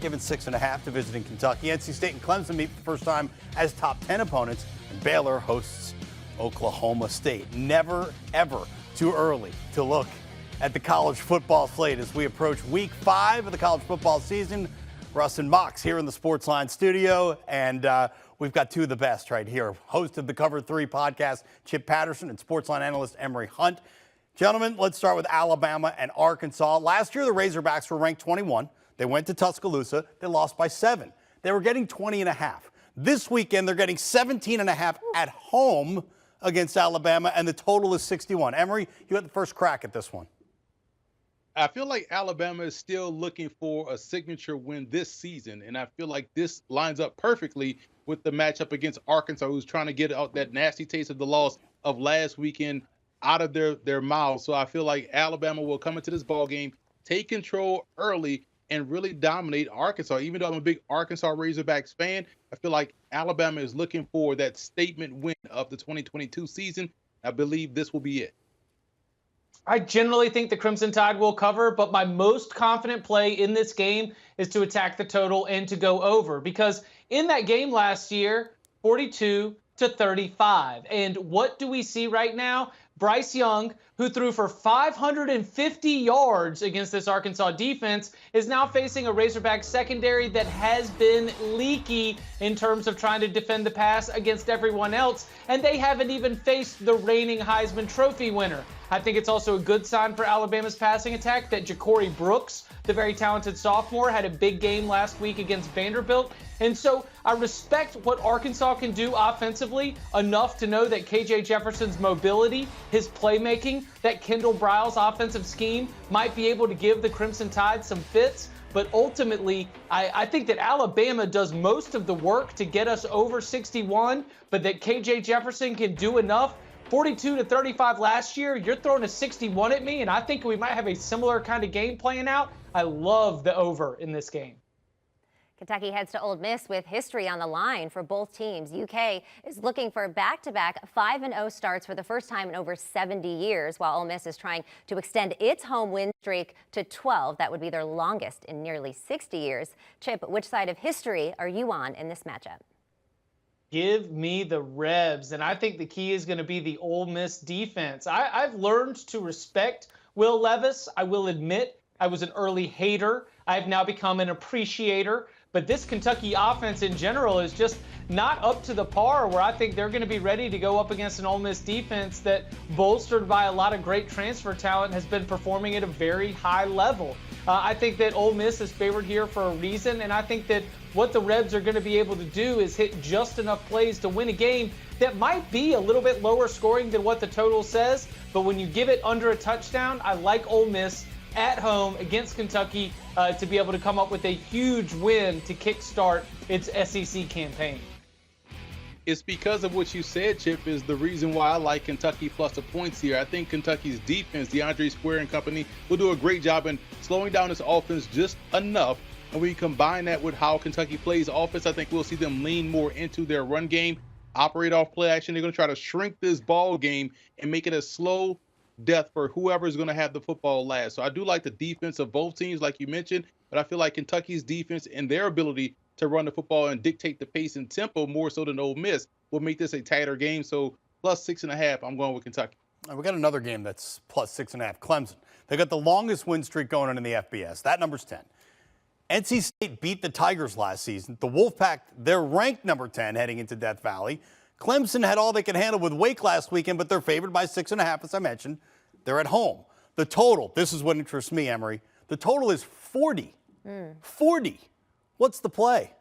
Given 6.5 to visiting Kentucky. NC State and Clemson meet for the first time as top 10 opponents, and Baylor hosts Oklahoma State. Never, ever too early to look at the college football slate as we approach week 5 of the college football season. Russ and Mox here in the Sportsline studio, and we've got two of the best right here. Host of the Cover 3 podcast, Chip Patterson, and Sportsline analyst Emory Hunt. Gentlemen, let's start with Alabama and Arkansas. Last year, the Razorbacks were ranked 21. They went to Tuscaloosa. They lost by 7. They were getting 20.5. This weekend, they're getting 17.5 at home against Alabama, and the total is 61. Emory, you had the first crack at this one. I feel like Alabama is still looking for a signature win this season, and I feel like this lines up perfectly with the matchup against Arkansas, who's trying to get out that nasty taste of the loss of last weekend out of their mouths. So I feel like Alabama will come into this ball game, take control early, and really dominate Arkansas. Even though I'm a big Arkansas Razorbacks fan, I feel like Alabama is looking for that statement win of the 2022 season. I believe this will be it. I generally think the Crimson Tide will cover, but my most confident play in this game is to attack the total and to go over, because in that game last year, 42-35. And what do we see right now? Bryce Young, who threw for 550 yards against this Arkansas defense, is now facing a Razorback secondary that has been leaky in terms of trying to defend the pass against everyone else, and they haven't even faced the reigning Heisman Trophy winner. I think it's also a good sign for Alabama's passing attack that Ja'Cory Brooks, the very talented sophomore, had a big game last week against Vanderbilt. And so I respect what Arkansas can do offensively enough to know that KJ Jefferson's mobility, his playmaking, that Kendall Briles' offensive scheme might be able to give the Crimson Tide some fits. But ultimately, I think that Alabama does most of the work to get us over 61, but that KJ Jefferson can do enough. 42-35 last year, you're throwing a 61 at me, and I think we might have a similar kind of game playing out. I love the over in this game. Kentucky heads to Ole Miss with history on the line for both teams. UK is looking for back-to-back 5-0 starts for the first time in over 70 years, while Ole Miss is trying to extend its home win streak to 12. That would be their longest in nearly 60 years. Chip, which side of history are you on in this matchup? Give me the Rebs, and I think the key is going to be the Ole Miss defense. I've learned to respect Will Levis. I will admit I was an early hater. I've now become an appreciator. But this Kentucky offense in general is just not up to the par where I think they're going to be ready to go up against an Ole Miss defense that, bolstered by a lot of great transfer talent, has been performing at a very high level. I think that Ole Miss is favored here for a reason, and I think that what the Rebs are going to be able to do is hit just enough plays to win a game that might be a little bit lower scoring than what the total says. But when you give it under a touchdown, I like Ole Miss at home against Kentucky to be able to come up with a huge win to kickstart its SEC campaign. It's because of what you said, Chip, is the reason why I like Kentucky plus the points here. I think Kentucky's defense, DeAndre Square and company, will do a great job in slowing down this offense just enough. And when you combine that with how Kentucky plays offense, I think we'll see them lean more into their run game, operate off play action. They're going to try to shrink this ball game and make it a slow death for whoever is going to have the football last. So I do like the defense of both teams, like you mentioned, but I feel like Kentucky's defense and their ability to run the football and dictate the pace and tempo more so than Ole Miss will make this a tighter game. So plus 6.5, I'm going with Kentucky. We got another game that's plus 6.5. Clemson. They got the longest win streak going on in the FBS. That number's 10. NC State beat the Tigers last season. The Wolfpack, they're ranked number 10 heading into Death Valley. Clemson had all they can handle with Wake last weekend, but they're favored by 6.5, as I mentioned. They're at home. The total, this is what interests me, Emory. The total is 40. 40. What's the play?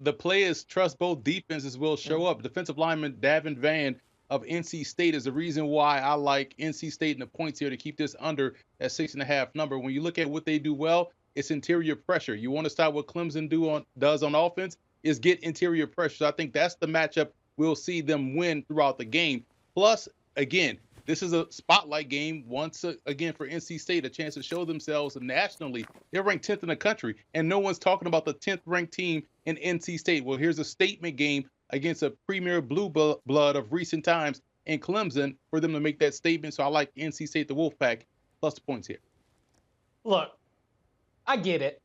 The play is trust both defenses will show up. Defensive lineman Davin Van of NC State is the reason why I like NC State and the points here to keep this under that 6.5 number. When you look at what they do well, it's interior pressure. You want to start what Clemson does on offense is get interior pressure. So I think that's the matchup we'll see them win throughout the game. Plus, again, this is a spotlight game once again for NC State, a chance to show themselves nationally. They're ranked 10th in the country, and no one's talking about the 10th ranked team in NC State. Well, here's a statement game against a premier blue blood of recent times in Clemson for them to make that statement. So I like NC State, the Wolfpack, plus the points here. Look, I get it.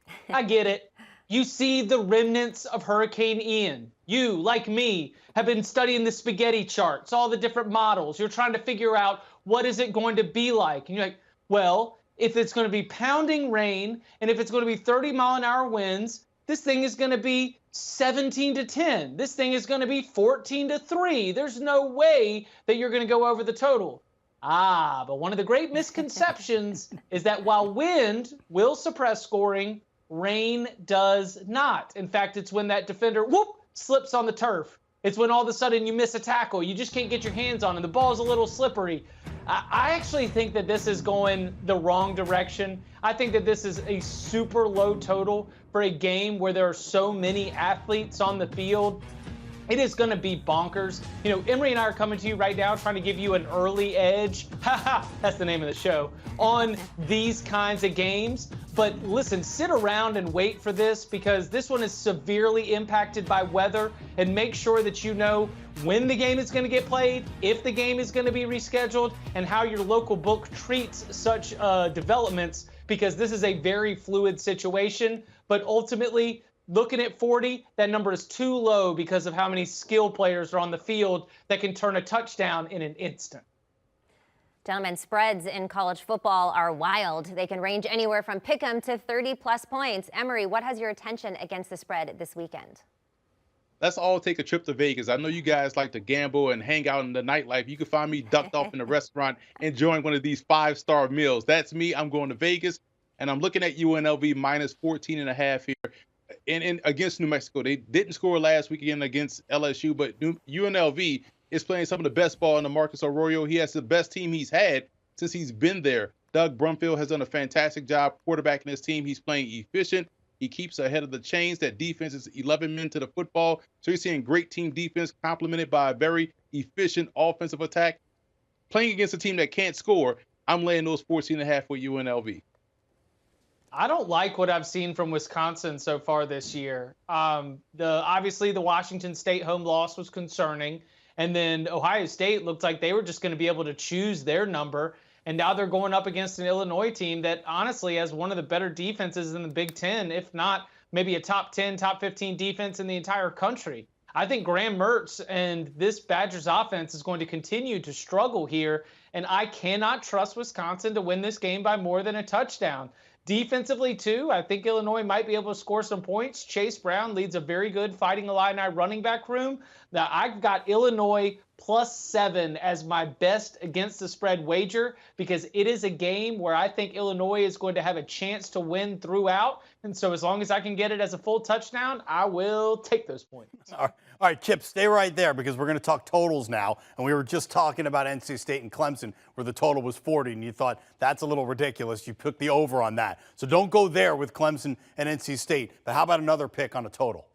You see the remnants of Hurricane Ian. You, like me, have been studying the spaghetti charts, all the different models. You're trying to figure out what is it going to be like. And you're like, well, if it's going to be pounding rain and if it's going to be 30-mile-an-hour winds, this thing is going to be 17-10. This thing is going to be 14-3. There's no way that you're going to go over the total. But one of the great misconceptions is that while wind will suppress scoring, rain does not. In fact, it's when that defender, slips on the turf. It's when all of a sudden you miss a tackle. You just can't get your hands on it. The ball's a little slippery. I actually think that this is going the wrong direction. I think that this is a super low total for a game where there are so many athletes on the field. It is going to be bonkers. You know, Emory and I are coming to you right now trying to give you an early edge. That's the name of the show. On these kinds of games. But listen, sit around and wait for this because this one is severely impacted by weather. And make sure that you know when the game is going to get played, if the game is going to be rescheduled, and how your local book treats such developments because this is a very fluid situation. But ultimately, looking at 40, that number is too low because of how many skill players are on the field that can turn a touchdown in an instant. Gentlemen, spreads in college football are wild. They can range anywhere from pick'em to 30-plus points. Emory, what has your attention against the spread this weekend? Let's all take a trip to Vegas. I know you guys like to gamble and hang out in the nightlife. You can find me ducked off in a restaurant enjoying one of these 5-star meals. That's me. I'm going to Vegas, and I'm looking at UNLV minus 14.5 here. And against New Mexico. They didn't score last weekend against LSU, but UNLV is playing some of the best ball in the Marcus Arroyo. He has the best team he's had since he's been there. Doug Brumfield has done a fantastic job quarterbacking his team. He's playing efficient. He keeps ahead of the chains. That defense is 11 men to the football. So you're seeing great team defense complemented by a very efficient offensive attack. Playing against a team that can't score, I'm laying those 14.5 for UNLV. I don't like what I've seen from Wisconsin so far this year. Obviously, the Washington State home loss was concerning. And then Ohio State looked like they were just going to be able to choose their number. And now they're going up against an Illinois team that honestly has one of the better defenses in the Big Ten, if not maybe a top 10, top 15 defense in the entire country. I think Graham Mertz and this Badgers offense is going to continue to struggle here. And I cannot trust Wisconsin to win this game by more than a touchdown. Defensively, too, I think Illinois might be able to score some points. Chase Brown leads a very good Fighting Illini running back room. Now, I've got Illinois +7 as my best against the spread wager because it is a game where I think Illinois is going to have a chance to win throughout. And so as long as I can get it as a full touchdown, I will take those points. All right, Chip, stay right there because we're going to talk totals now. And we were just talking about NC State and Clemson where the total was 40, and you thought that's a little ridiculous. You took the over on that. So don't go there with Clemson and NC State. But how about another pick on a total?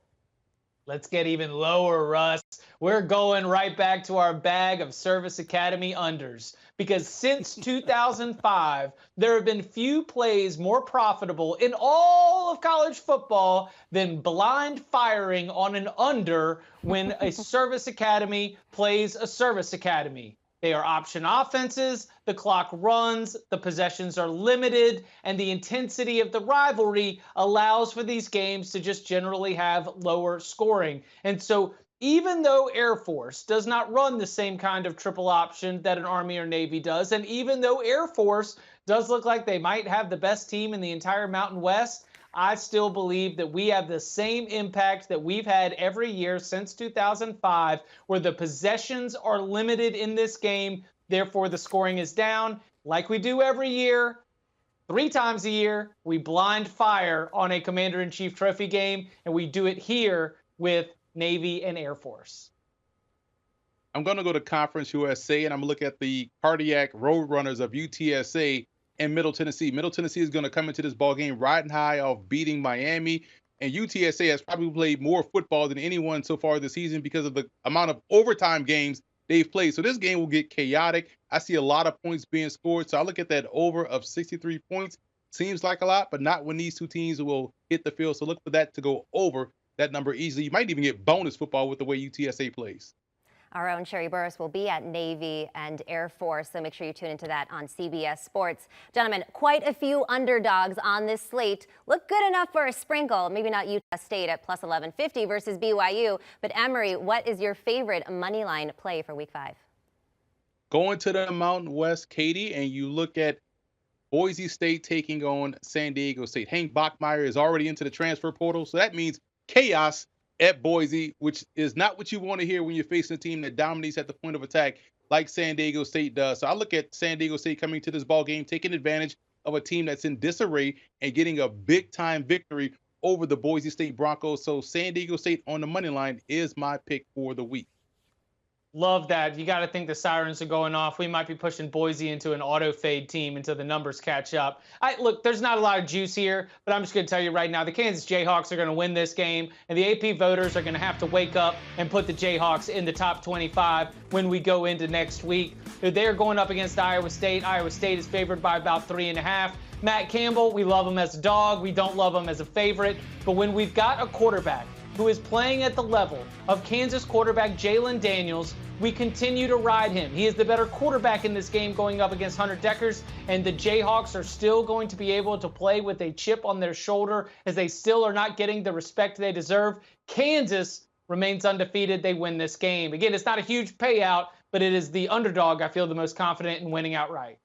Let's get even lower, Russ. We're going right back to our bag of Service Academy unders because since 2005, there have been few plays more profitable in all of college football than blind firing on an under when a Service Academy plays a Service Academy. They are option offenses, the clock runs, the possessions are limited, and the intensity of the rivalry allows for these games to just generally have lower scoring. And so even though Air Force does not run the same kind of triple option that an Army or Navy does, and even though Air Force does look like they might have the best team in the entire Mountain West, I still believe that we have the same impact that we've had every year since 2005, where the possessions are limited in this game. Therefore, the scoring is down. Like we do every year, 3 times a year, we blind fire on a Commander-in-Chief trophy game, and we do it here with Navy and Air Force. I'm going to go to Conference USA, and I'm going to look at the cardiac roadrunners of UTSA and Middle Tennessee. Middle Tennessee is going to come into this ball game riding high off beating Miami. And UTSA has probably played more football than anyone so far this season because of the amount of overtime games they've played. So this game will get chaotic. I see a lot of points being scored. So I look at that over of 63 points. Seems like a lot, but not when these two teams will hit the field. So look for that to go over that number easily. You might even get bonus football with the way UTSA plays. Our own Sherry Burris will be at Navy and Air Force, so make sure you tune into that on CBS Sports. Gentlemen, quite a few underdogs on this slate. Look good enough for a sprinkle. Maybe not Utah State at plus 1150 versus BYU, but Emory, what is your favorite money line play for Week 5? Going to the Mountain West, Katie, and you look at Boise State taking on San Diego State. Hank Bachmeier is already into the transfer portal, so that means chaos at Boise, which is not what you want to hear when you're facing a team that dominates at the point of attack like San Diego State does. So I look at San Diego State coming to this ball game, taking advantage of a team that's in disarray and getting a big-time victory over the Boise State Broncos. So San Diego State on the money line is my pick for the week. Love that. You got to think the sirens are going off. We might be pushing Boise into an auto fade team until the numbers catch up. Look, there's not a lot of juice here, but I'm just going to tell you right now, the Kansas Jayhawks are going to win this game, and the AP voters are going to have to wake up and put the Jayhawks in the top 25 when we go into next week. They're going up against Iowa State. Iowa State is favored by about 3.5. Matt Campbell, we love him as a dog. We don't love him as a favorite. But when we've got a quarterback who is playing at the level of Kansas quarterback Jalen Daniels, we continue to ride him. He is the better quarterback in this game going up against Hunter Deckers, and the Jayhawks are still going to be able to play with a chip on their shoulder as they still are not getting the respect they deserve. Kansas remains undefeated. They win this game. Again, it's not a huge payout, but it is the underdog I feel the most confident in winning outright.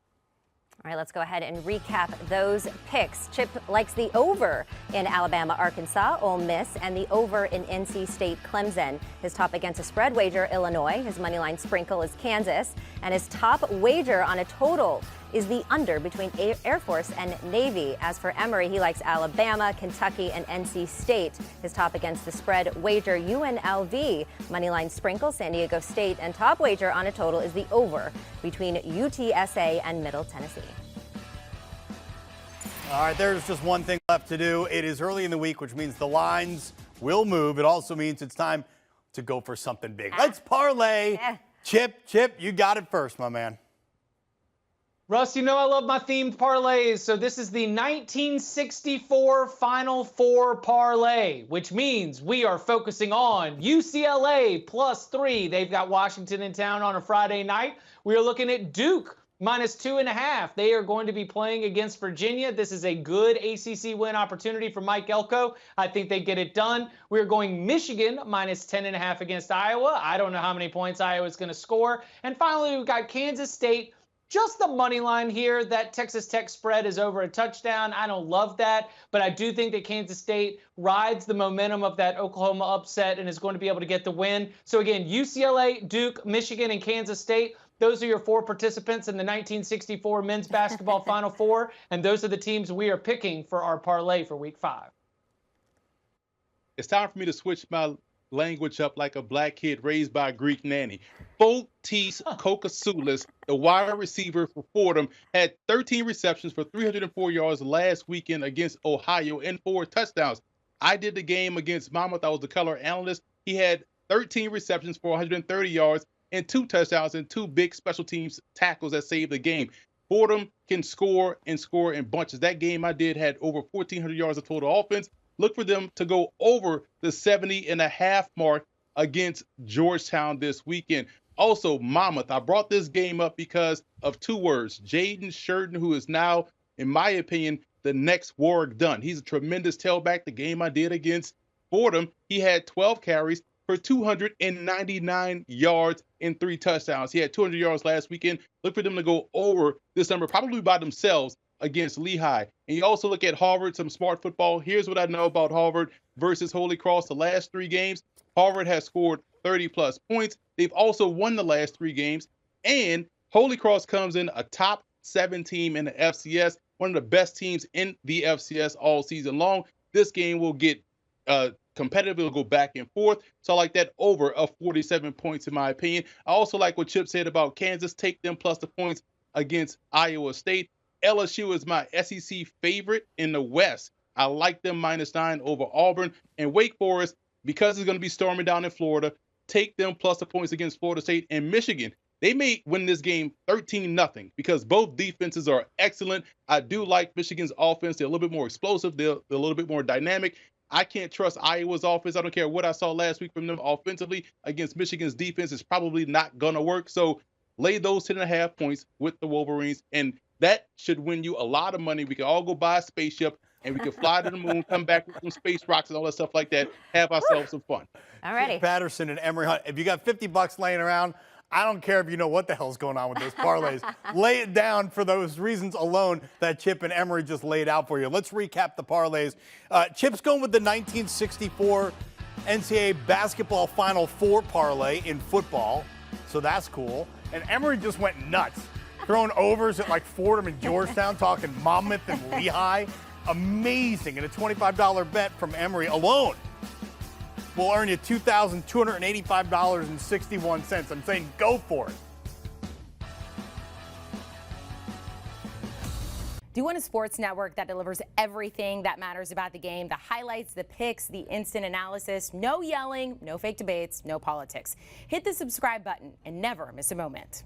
All right, let's go ahead and recap those picks. Chip likes the over in Alabama, Arkansas, Ole Miss, and the over in NC State, Clemson. His top against a spread wager, Illinois. His moneyline sprinkle is Kansas. And his top wager on a total is the under between Air Force and Navy. As for Emory, he likes Alabama, Kentucky, and NC State. His top against the spread wager, UNLV. Moneyline sprinkle, San Diego State. And top wager on a total is the over between UTSA and Middle Tennessee. All right, there's just one thing left to do. It is early in the week, which means the lines will move. It also means it's time to go for something big. Let's parlay. Chip, you got it first, my man. Russ, you know I love my themed parlays, so this is the 1964 Final Four parlay, which means we are focusing on UCLA +3. They've got Washington in town on a Friday night. We are looking at Duke -2.5. They are going to be playing against Virginia. This is a good ACC win opportunity for Mike Elko. I think they get it done. We're going Michigan -10.5 against Iowa. I don't know how many points Iowa's going to score. And finally, we've got Kansas State. Just the money line here, that Texas Tech spread is over a touchdown. I don't love that, but I do think that Kansas State rides the momentum of that Oklahoma upset and is going to be able to get the win. So again, UCLA, Duke, Michigan, and Kansas State, those are your 4 participants in the 1964 men's basketball Final Four, and those are the teams we are picking for our parlay for Week 5. It's time for me to switch my language up like a black kid raised by a Greek nanny. Fotis Kokosoulis, the wide receiver for Fordham, had 13 receptions for 304 yards last weekend against Ohio and 4 touchdowns. I did the game against Monmouth. I was the color analyst. He had 13 receptions for 130 yards and 2 touchdowns and 2 big special teams tackles that saved the game. Fordham can score in bunches. That game I did had over 1,400 yards of total offense. Look for them to go over the 70.5 mark against Georgetown this weekend. Also, Monmouth, I brought this game up because of 2 words. Jaden Shurden, who is now, in my opinion, the next Warwick Dunn. He's a tremendous tailback. The game I did against Fordham, he had 12 carries for 299 yards and 3 touchdowns. He had 200 yards last weekend. Look for them to go over this number, probably by themselves, against Lehigh. And you also look at Harvard, some smart football. Here's what I know about Harvard versus Holy Cross. The last 3 games, Harvard has scored 30-plus points. They've also won the last 3 games. And Holy Cross comes in a top 7 team in the FCS, one of the best teams in the FCS all season long. This game will get competitive. It'll go back and forth. So I like that over of 47 points, in my opinion. I also like what Chip said about Kansas. Take them plus the points against Iowa State. LSU is my SEC favorite in the West. I like them -9 over Auburn. And Wake Forest, because it's going to be storming down in Florida, take them plus the points against Florida State and Michigan. They may win this game 13-0 because both defenses are excellent. I do like Michigan's offense. They're a little bit more explosive. They're a little bit more dynamic. I can't trust Iowa's offense. I don't care what I saw last week from them offensively against Michigan's defense. It's probably not going to work. So lay those 10.5 points with the Wolverines, and that should win you a lot of money. We can all go buy a spaceship, and we can fly to the moon, come back with some space rocks and all that stuff like that, have ourselves some fun. All righty. Patterson and Emory Hunt. If you got $50 laying around, I don't care if you know what the hell's going on with those parlays. Lay it down for those reasons alone that Chip and Emory just laid out for you. Let's recap the parlays. Chip's going with the 1964 NCAA basketball Final Four parlay in football, so that's cool. And Emory just went nuts, throwing overs at like Fordham and Georgetown, talking Monmouth and Lehigh. Amazing. And a $25 bet from Emory alone will earn you $2,285.61. I'm saying go for it. Do you want a sports network that delivers everything that matters about the game? The highlights, the picks, the instant analysis, no yelling, no fake debates, no politics. Hit the subscribe button and never miss a moment.